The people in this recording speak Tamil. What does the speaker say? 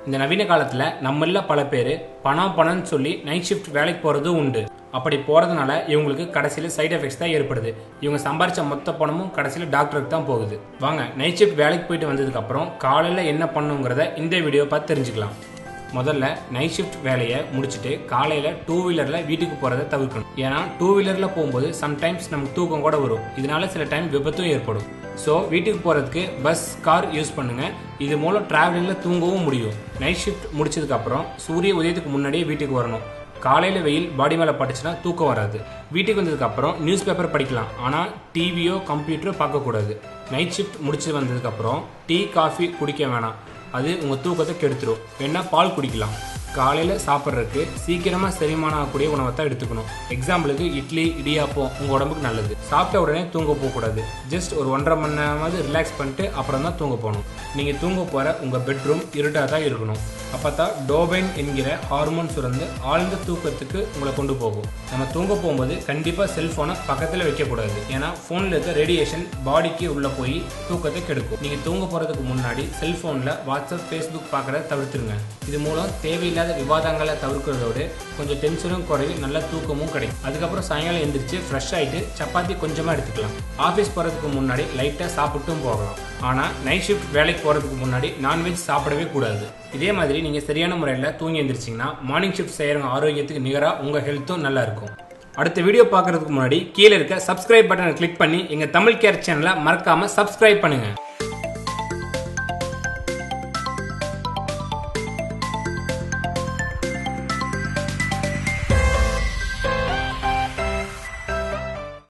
இந்த நவீன காலத்துல நம்மள பல பேர் பணம்னு சொல்லி நைட் ஷிஃப்ட் வேலைக்கு போறதும் உண்டு. அப்படி போறதுனால இவங்களுக்கு கடைசியில சைடு எஃபெக்ட்ஸ் தான் ஏற்படுது. இவங்க சம்பாரிச்ச மொத்த பணமும் கடைசியில டாக்டருக்கு தான் போகுது. வாங்க நைட் ஷிஃப்ட் வேலைக்கு போயிட்டு வந்ததுக்கு அப்புறம் காலையில என்ன பண்ணுங்கிறத இந்த வீடியோ பார்த்து தெரிஞ்சுக்கலாம். முதல்ல நைட் ஷிஃப்ட் வேலையை முடிச்சுட்டு காலையில 2 வீலர்ல வீட்டுக்கு போறதை தவிர்க்கணும். ஏன்னா 2 வீலர்ல போகும்போது சம்டைம்ஸ் நமக்கு தூக்கம் கூட வரும். இதனால சில டைம் விபத்தும் ஏற்படும். ஸோ வீட்டுக்கு போறதுக்கு பஸ், கார் யூஸ் பண்ணுங்க. இது மூலம் டிராவலிங்ல தூங்கவும் முடியும். நைட் ஷிஃப்ட் முடிச்சதுக்கு அப்புறம் சூரிய உதயத்துக்கு முன்னாடியே வீட்டுக்கு வரணும். காலையில வெயில் பாடி மேல பட்டுச்சுன்னா தூக்கம் வராது. வீட்டுக்கு வந்ததுக்கு அப்புறம் நியூஸ் பேப்பர் படிக்கலாம். ஆனா டிவியோ கம்ப்யூட்டரோ பார்க்க கூடாது. நைட் ஷிஃப்ட் முடிச்சு வந்ததுக்கு அப்புறம் டீ, காஃபி குடிக்க வேணாம். அது உங்க தூக்கத்தை கெடுத்துரும். வேணா பால் குடிக்கலாம். காலையில சாப்பிட்றதுக்கு சீக்கிரமா செரிமானம் ஆகக்கூடிய உணவை தான் எடுத்துக்கணும். எக்ஸாம்பிளுக்கு இட்லி, இடியாப்பம் உங்க உடம்புக்கு நல்லது. சாப்பிட்ட உடனே தூங்க போகக்கூடாது. ஜஸ்ட் ஒரு 1.5 மணி நேரமாவது ரிலாக்ஸ் பண்ணிட்டு அப்புறம் தான் தூங்க போகணும். நீங்க தூங்க போற உங்க பெட்ரூம் இருட்டா தான் இருக்கணும். அப்பதான் டோபைன் என்கிற ஹார்மோன் சுரந்து ஆழ்ந்த தூக்கத்துக்கு உங்களை கொண்டு போகும். நம்ம தூங்க போகும்போது கண்டிப்பா செல்போனை பக்கத்துல வைக்க கூடாது. ஏன்னா போன்ல இருக்க ரேடியேஷன் பாடிக்கு உள்ள போய் தூக்கத்தை கெடுக்கும். நீங்க தூங்க போறதுக்கு முன்னாடி செல்போன்ல வாட்ஸ்அப், ஃபேஸ்புக் பார்க்கறத தவிர்த்துருங்க. இது மூலம் தேவையில்லாத விவாதங்களை தவிர்க்கிறதோடு கொஞ்சம் டென்ஷனும் குறையும், நல்ல தூக்கமும் கிடைக்கும். அதுக்கப்புறம் சாயங்காலம் எந்திரிச்சு ஃப்ரெஷ் ஆயிட்டு சப்பாத்தி கொஞ்சமா எடுத்துக்கலாம். ஆஃபீஸ் போறதுக்கு முன்னாடி லைட்டா சாப்பிட்டும் போகலாம். ஆனா நைட் ஷிஃப்ட் வேலைக்கு போறதுக்கு முன்னாடி நான்வெஜ் சாப்பிடவே கூடாது. இதே மாதிரி நீங்க சரியான முறையில் தூங்கி எந்திரிச்சிங்கன்னா மார்னிங் ஷிஃப்ட் செய்யறவங்க ஆரோக்கியத்துக்கு நிகரா உங்க ஹெல்த்தும் நல்லா இருக்கும். அடுத்த வீடியோ பார்க்கறதுக்கு முன்னாடி கீழே இருக்க சப்ஸ்கிரைப் பட்டனை கிளிக் பண்ணி எங்க தமிழ் கேர் சேனலை மறக்காம சப்ஸ்கிரைப் பண்ணுங்க.